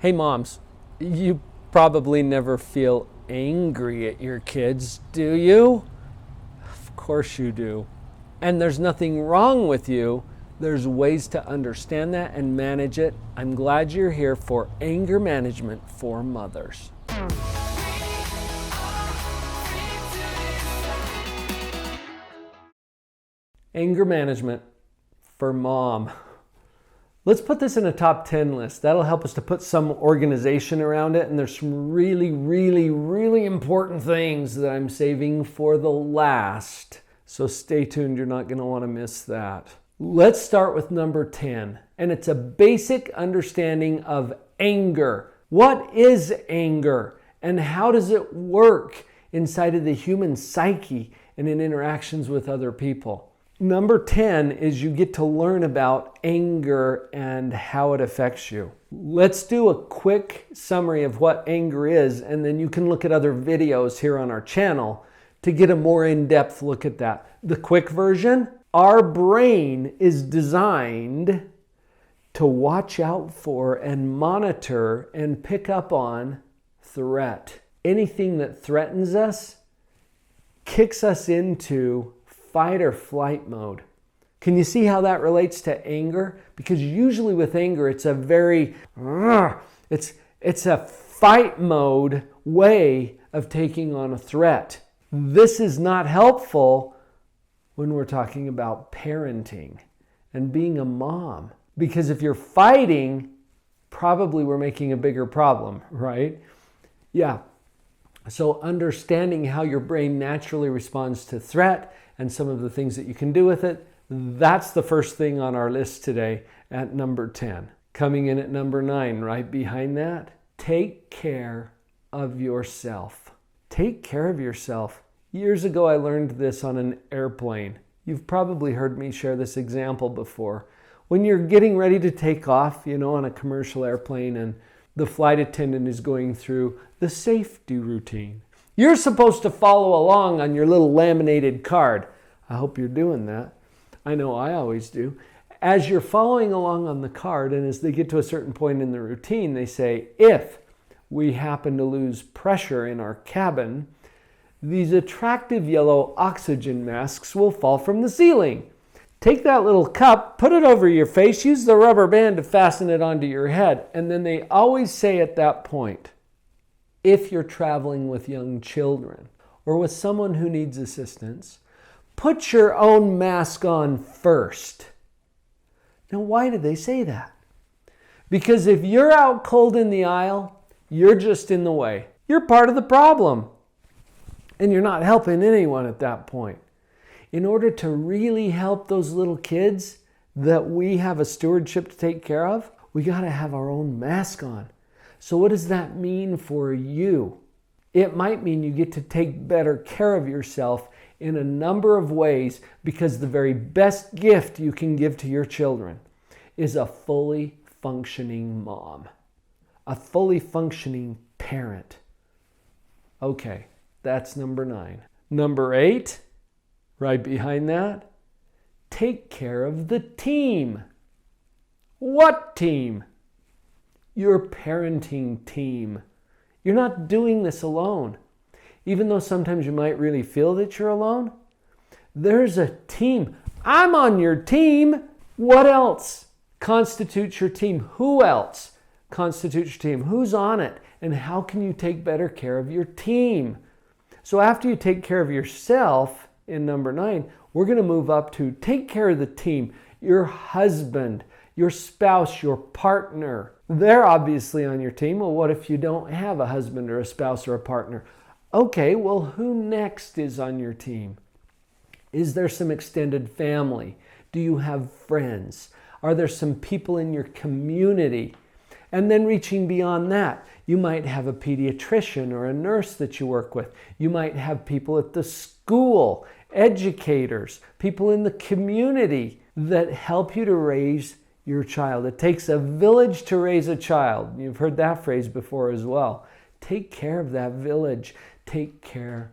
Hey moms, you probably never feel angry at your kids, do you? Of course you do. And there's nothing wrong with you. There's ways to understand that and manage it. I'm glad you're here for anger management for mothers. Anger management for mom. Let's put this in a top 10 list. That'll help us to put some organization around it. And there's some really important things that I'm saving for the last. So stay tuned. You're not going to want to miss that. Let's start with number 10. And it's a basic understanding of anger. What is anger? And how does it work inside of the human psyche and in interactions with other people? Number 10 is you get to learn about anger and how it affects you. Let's do a quick summary of what anger is, and then you can look at other videos here on our channel to get a more in-depth look at that. The quick version, our brain is designed to watch out for and monitor and pick up on threat. Anything that threatens us kicks us into fight or flight mode. Can you see how that relates to anger? Because usually with anger, it's a very, it's a fight mode way of taking on a threat. This is not helpful when we're talking about parenting and being a mom. Because if you're fighting, probably we're making a bigger problem, right? Yeah. So understanding how your brain naturally responds to threat and some of the things that you can do with it, that's the first thing on our list today at number 10. Coming in at number 9, right behind that, take care of yourself. Take care of yourself. Years ago, I learned this on an airplane. You've probably heard me share this example before. When you're getting ready to take off, on a commercial airplane and the flight attendant is going through the safety routine. You're supposed to follow along on your little laminated card. I hope you're doing that. I know I always do. As you're following along on the card, and as they get to a certain point in the routine, they say, if we happen to lose pressure in our cabin, these attractive yellow oxygen masks will fall from the ceiling. Take that little cup, put it over your face, use the rubber band to fasten it onto your head. And then they always say at that point, if you're traveling with young children or with someone who needs assistance, put your own mask on first. Now, why do they say that? Because if you're out cold in the aisle, you're just in the way. You're part of the problem. And you're not helping anyone at that point. In order to really help those little kids that we have a stewardship to take care of, we got to have our own mask on. So what does that mean for you? It might mean you get to take better care of yourself in a number of ways, because the very best gift you can give to your children is a fully functioning mom, a fully functioning parent. Okay, that's number 9. Number 8, right behind that, take care of the team. What team? Your parenting team. You're not doing this alone. Even though sometimes you might really feel that you're alone, there's a team. I'm on your team. What else constitutes your team? Who else constitutes your team? Who's on it? And how can you take better care of your team? So after you take care of yourself, in number 9, we're going to move up to take care of the team. Your husband, your spouse, your partner. They're obviously on your team. Well, what if you don't have a husband or a spouse or a partner? Okay, well, who next is on your team? Is there some extended family? Do you have friends? Are there some people in your community? And then reaching beyond that, you might have a pediatrician or a nurse that you work with. You might have people at the school, educators, people in the community that help you to raise your child. It takes a village to raise a child. You've heard that phrase before as well. Take care of that village. Take care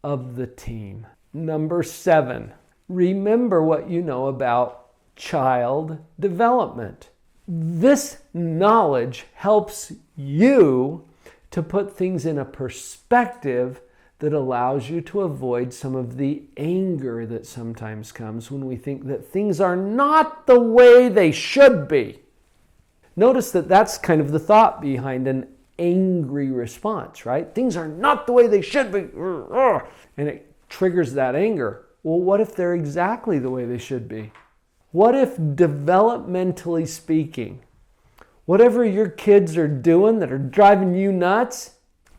of the team. Number 7, remember what you know about child development. This knowledge helps you to put things in a perspective that allows you to avoid some of the anger that sometimes comes when we think that things are not the way they should be. Notice that that's kind of the thought behind an angry response, right? Things are not the way they should be. And it triggers that anger. Well, what if they're exactly the way they should be? What if, developmentally speaking, whatever your kids are doing that are driving you nuts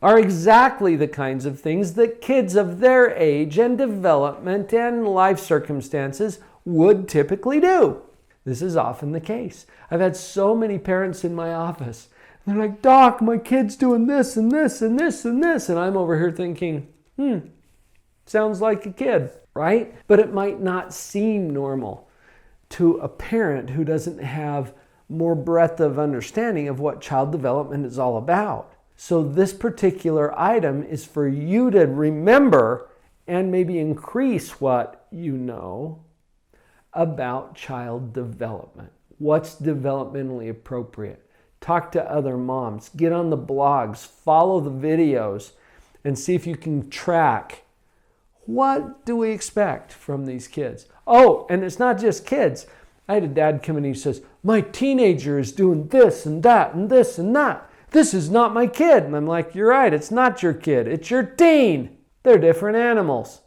are exactly the kinds of things that kids of their age and development and life circumstances would typically do? This is often the case. I've had so many parents in my office. They're like, Doc, my kid's doing this and this and this and this. And I'm over here thinking, sounds like a kid, right? But it might not seem normal to a parent who doesn't have more breadth of understanding of what child development is all about. So this particular item is for you to remember and maybe increase what you know about child development. What's developmentally appropriate? Talk to other moms, get on the blogs, follow the videos, and see if you can track what do we expect from these kids. Oh, and it's not just kids. I had a dad come in and he says, my teenager is doing this and that and this and that. This is not my kid. And I'm like, you're right, it's not your kid, it's your teen. They're different animals.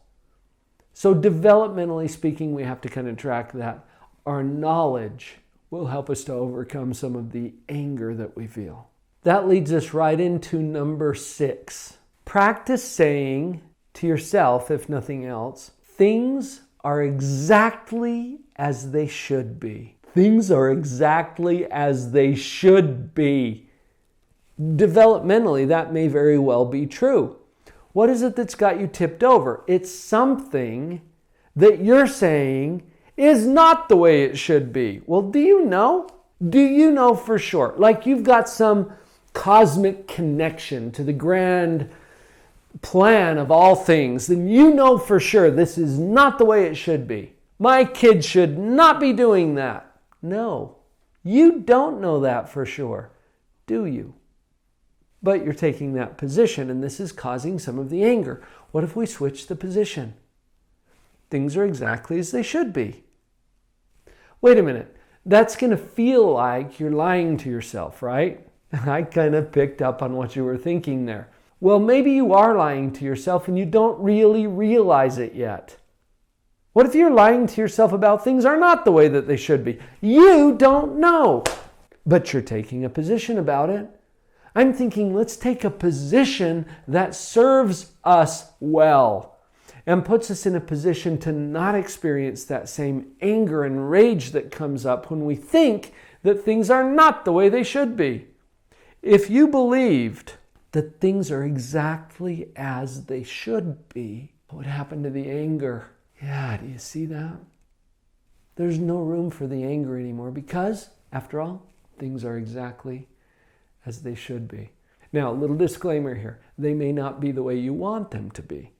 So developmentally speaking, we have to kind of track that. Our knowledge will help us to overcome some of the anger that we feel. That leads us right into number 6. Practice saying to yourself, if nothing else, things are exactly as they should be. Things are exactly as they should be. Developmentally, that may very well be true. What is it that's got you tipped over? It's something that you're saying is not the way it should be. Well, do you know? Do you know for sure? Like you've got some cosmic connection to the grand plan of all things, then you know for sure this is not the way it should be. My kid should not be doing that. No, you don't know that for sure, do you? But you're taking that position, and this is causing some of the anger. What if we switch the position? Things are exactly as they should be. Wait a minute. That's going to feel like you're lying to yourself, right? I kind of picked up on what you were thinking there. Well, maybe you are lying to yourself and you don't really realize it yet. What if you're lying to yourself about things are not the way that they should be? You don't know, but you're taking a position about it. I'm thinking, let's take a position that serves us well and puts us in a position to not experience that same anger and rage that comes up when we think that things are not the way they should be. If you believed that things are exactly as they should be, what would happen to the anger? Yeah, do you see that? There's no room for the anger anymore because, after all, things are exactly as they should be. Now, a little disclaimer here. They may not be the way you want them to be.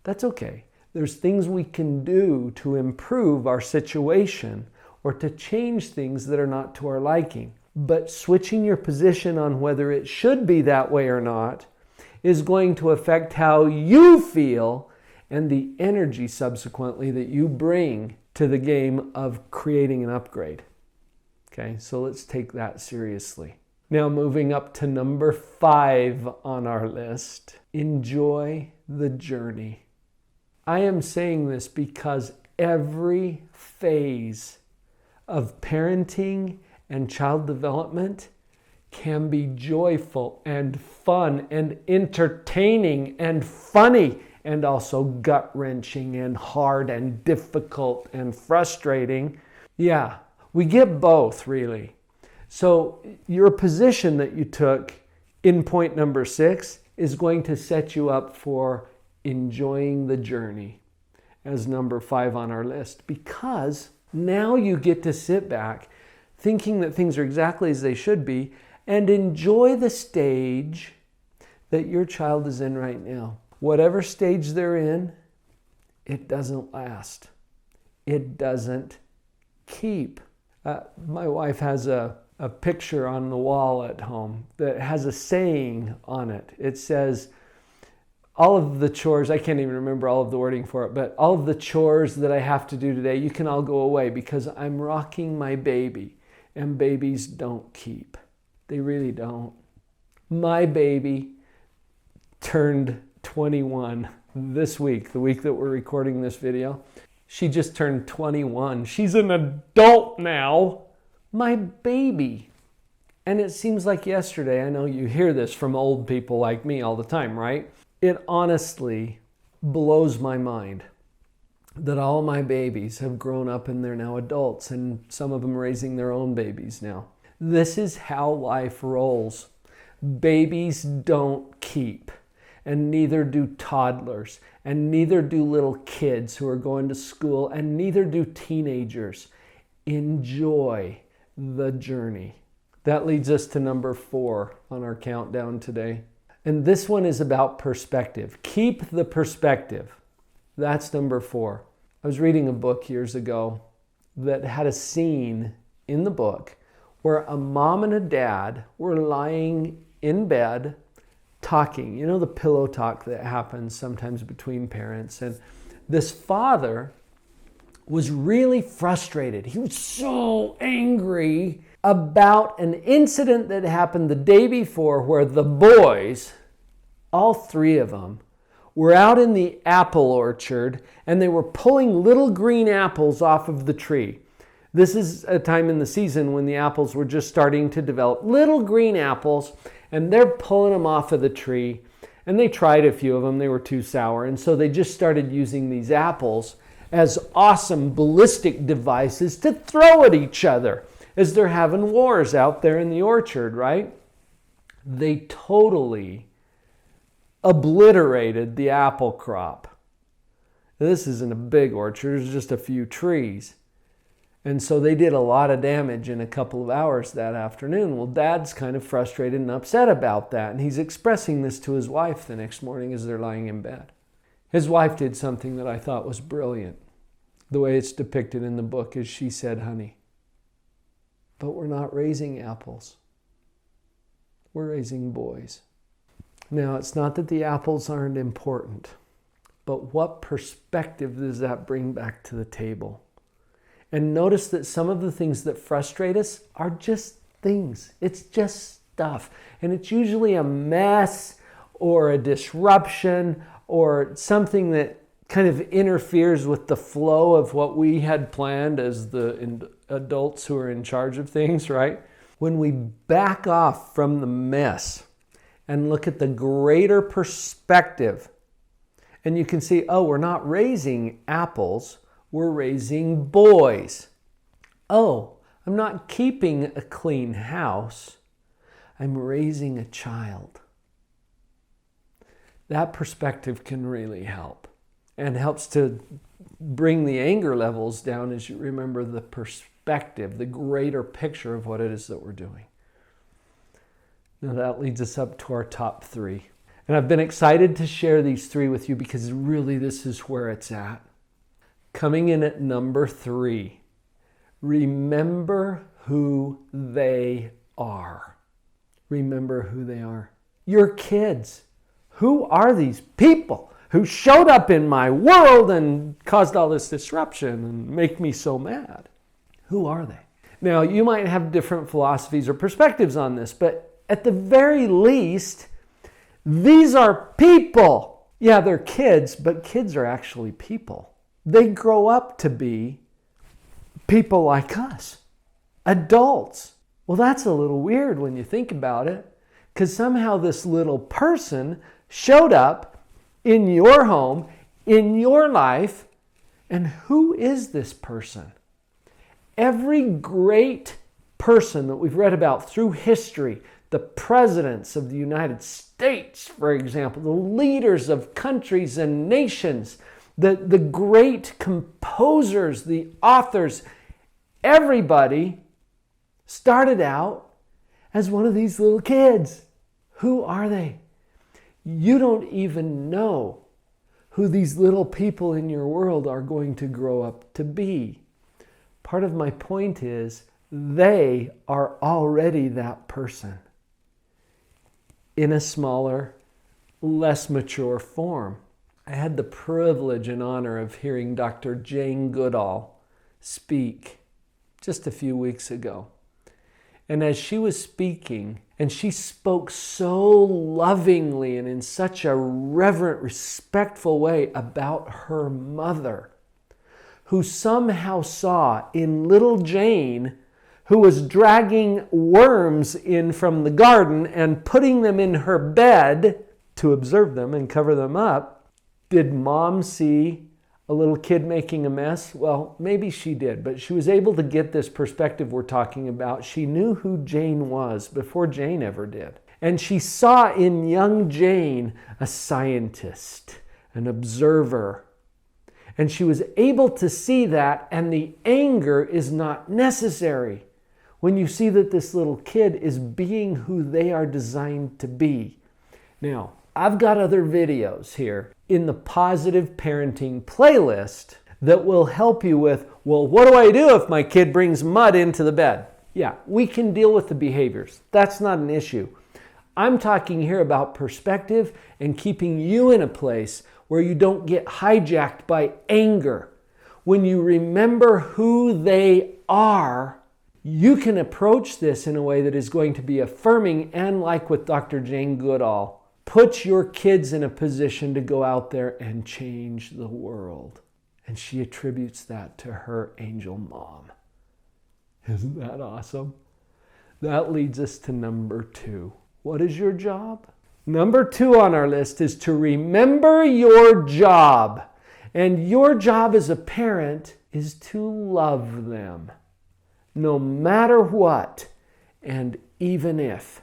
That's okay. There's things we can do to improve our situation or to change things that are not to our liking. But switching your position on whether it should be that way or not is going to affect how you feel and the energy subsequently that you bring to the game of creating an upgrade. Okay, so let's take that seriously. Now moving up to number 5 on our list, enjoy the journey. I am saying this because every phase of parenting and child development can be joyful and fun and entertaining and funny and also gut-wrenching and hard and difficult and frustrating. Yeah, we get both really. So your position that you took in point number 6 is going to set you up for enjoying the journey as number 5 on our list, because now you get to sit back thinking that things are exactly as they should be and enjoy the stage that your child is in right now. Whatever stage they're in, it doesn't last. It doesn't keep. My wife has a picture on the wall at home that has a saying on it. It says, all of the chores, I can't even remember all of the wording for it, but all of the chores that I have to do today, you can all go away because I'm rocking my baby, and babies don't keep. They really don't. My baby turned 21 this week, the week that we're recording this video. She just turned 21. She's an adult now. My baby. And it seems like yesterday. I know you hear this from old people like me all the time, right? It honestly blows my mind that all my babies have grown up and they're now adults, and some of them raising their own babies now. This is how life rolls. Babies don't keep, and neither do toddlers, and neither do little kids who are going to school, and neither do teenagers. Enjoy the journey. That leads us to number 4 on our countdown today. And this one is about perspective. Keep the perspective. That's number 4. I was reading a book years ago that had a scene in the book where a mom and a dad were lying in bed talking. You know, the pillow talk that happens sometimes between parents. And this father was really frustrated. He was so angry about an incident that happened the day before where the boys, all 3 of them, were out in the apple orchard and they were pulling little green apples off of the tree. This is a time in the season when the apples were just starting to develop. Little green apples, and they're pulling them off of the tree. And they tried a few of them. They were too sour. And so they just started using these apples as awesome ballistic devices to throw at each other as they're having wars out there in the orchard, right? They totally obliterated the apple crop. This isn't a big orchard, it's just a few trees. And so they did a lot of damage in a couple of hours that afternoon. Well, Dad's kind of frustrated and upset about that, and he's expressing this to his wife the next morning as they're lying in bed. His wife did something that I thought was brilliant. The way it's depicted in the book is she said, "Honey, but we're not raising apples. We're raising boys." Now, it's not that the apples aren't important, but what perspective does that bring back to the table? And notice that some of the things that frustrate us are just things. It's just stuff. And it's usually a mess or a disruption or something that kind of interferes with the flow of what we had planned as the adults who are in charge of things, right? When we back off from the mess and look at the greater perspective, and you can see, oh, we're not raising apples, we're raising boys. Oh, I'm not keeping a clean house, I'm raising a child. That perspective can really help, and helps to bring the anger levels down as you remember the perspective, the greater picture of what it is that we're doing. Now that leads us up to our top 3. And I've been excited to share these 3 with you because really this is where it's at. Coming in at number 3, remember who they are. Remember who they are. Your kids. Who are these people who showed up in my world and caused all this disruption and make me so mad? Who are they? Now, you might have different philosophies or perspectives on this, but at the very least, these are people. Yeah, they're kids, but kids are actually people. They grow up to be people like us, adults. Well, that's a little weird when you think about it, because somehow this little person showed up in your home, in your life, and who is this person? Every great person that we've read about through history, the presidents of the United States, for example, the leaders of countries and nations, the great composers, the authors, everybody started out as one of these little kids. Who are they? You don't even know who these little people in your world are going to grow up to be. Part of my point is They are already that person in a smaller, less mature form. I had the privilege and honor of hearing Dr. Jane Goodall speak just a few weeks ago. And as she was speaking, and she spoke so lovingly and in such a reverent, respectful way about her mother, who somehow saw in little Jane, who was dragging worms in from the garden and putting them in her bed to observe them and cover them up. Did mom see a little kid making a mess? Well, maybe she did, but she was able to get this perspective we're talking about. She knew who Jane was before Jane ever did. And she saw in young Jane a scientist, an observer. And she was able to see that, and the anger is not necessary when you see that this little kid is being who they are designed to be. Now, I've got other videos here in the Positive Parenting playlist that will help you with, well, what do I do if my kid brings mud into the bed? Yeah, we can deal with the behaviors. That's not an issue. I'm talking here about perspective and keeping you in a place where you don't get hijacked by anger. When you remember who they are, you can approach this in a way that is going to be affirming, and like with Dr. Jane Goodall, put your kids in a position to go out there and change the world. And she attributes that to her angel mom. Isn't that awesome? That leads us to number 2. What is your job? Number 2 on our list is to remember your job. And your job as a parent is to love them, no matter what, and even if.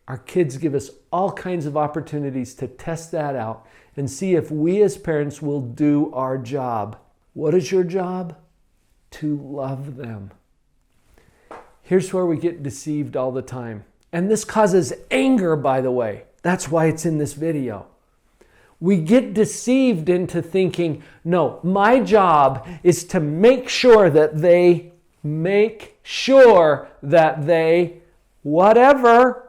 Our kids give us all kinds of opportunities to test that out and see if we as parents will do our job. What is your job? To love them. Here's where we get deceived all the time. And this causes anger, by the way. That's why it's in this video. We get deceived into thinking, no, my job is to make sure that they whatever.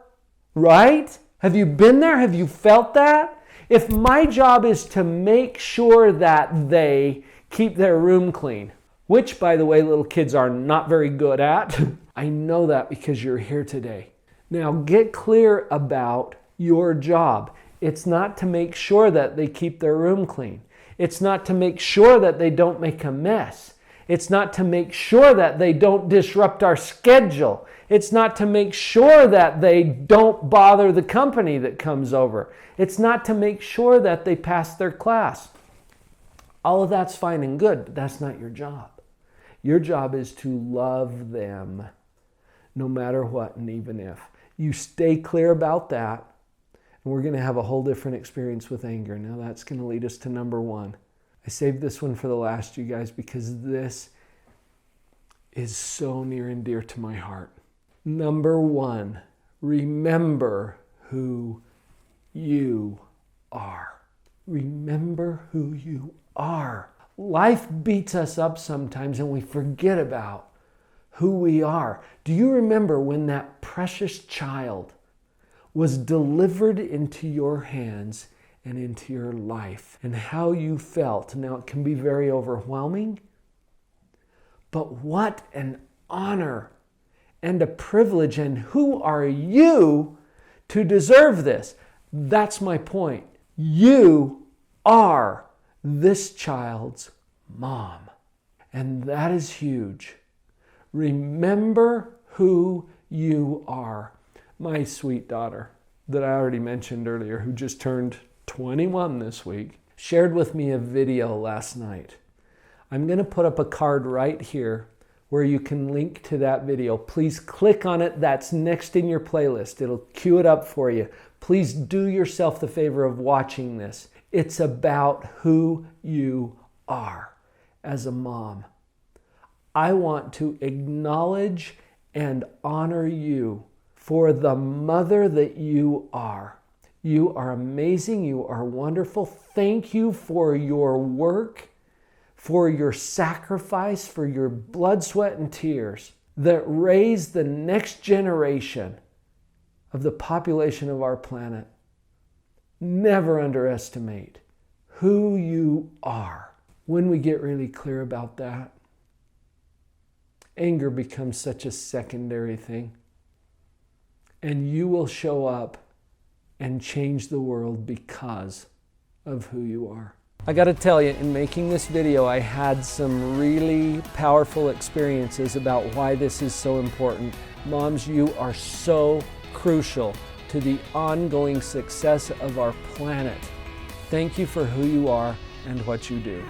Right? Have you been there? Have you felt that? If my job is to make sure that they keep their room clean, which, by the way, little kids are not very good at, I know that because you're here today. Now, get clear about your job. It's not to make sure that they keep their room clean. It's not to make sure that they don't make a mess. It's not to make sure that they don't disrupt our schedule. It's not to make sure that they don't bother the company that comes over. It's not to make sure that they pass their class. All of that's fine and good, but that's not your job. Your job is to love them no matter what and even if. You stay clear about that, and we're going to have a whole different experience with anger. Now that's going to lead us to number 1. I saved this one for the last, you guys, because this is so near and dear to my heart. Number 1, remember who you are. Remember who you are. Life beats us up sometimes and we forget about who we are. Do you remember when that precious child was delivered into your hands and into your life and how you felt? Now, it can be very overwhelming, but what an honor and a privilege, and who are you to deserve this? That's my point. You are this child's mom, and that is huge. Remember who you are. My sweet daughter that I already mentioned earlier, who just turned 21 this week, shared with me a video last night. I'm going to put up a card right here where you can link to that video. Please click on it. That's next in your playlist. It'll cue it up for you. Please do yourself the favor of watching this. It's about who you are as a mom. I want to acknowledge and honor you for the mother that you are. You are amazing. You are wonderful. Thank you for your work, for your sacrifice, for your blood, sweat, and tears. that raise the next generation of the population of our planet. Never underestimate who you are. When we get really clear about that, anger becomes such a secondary thing. And you will show up and change the world because of who you are. I gotta tell you, in making this video, I had some really powerful experiences about why this is so important. Moms, you are so crucial to the ongoing success of our planet. Thank you for who you are and what you do.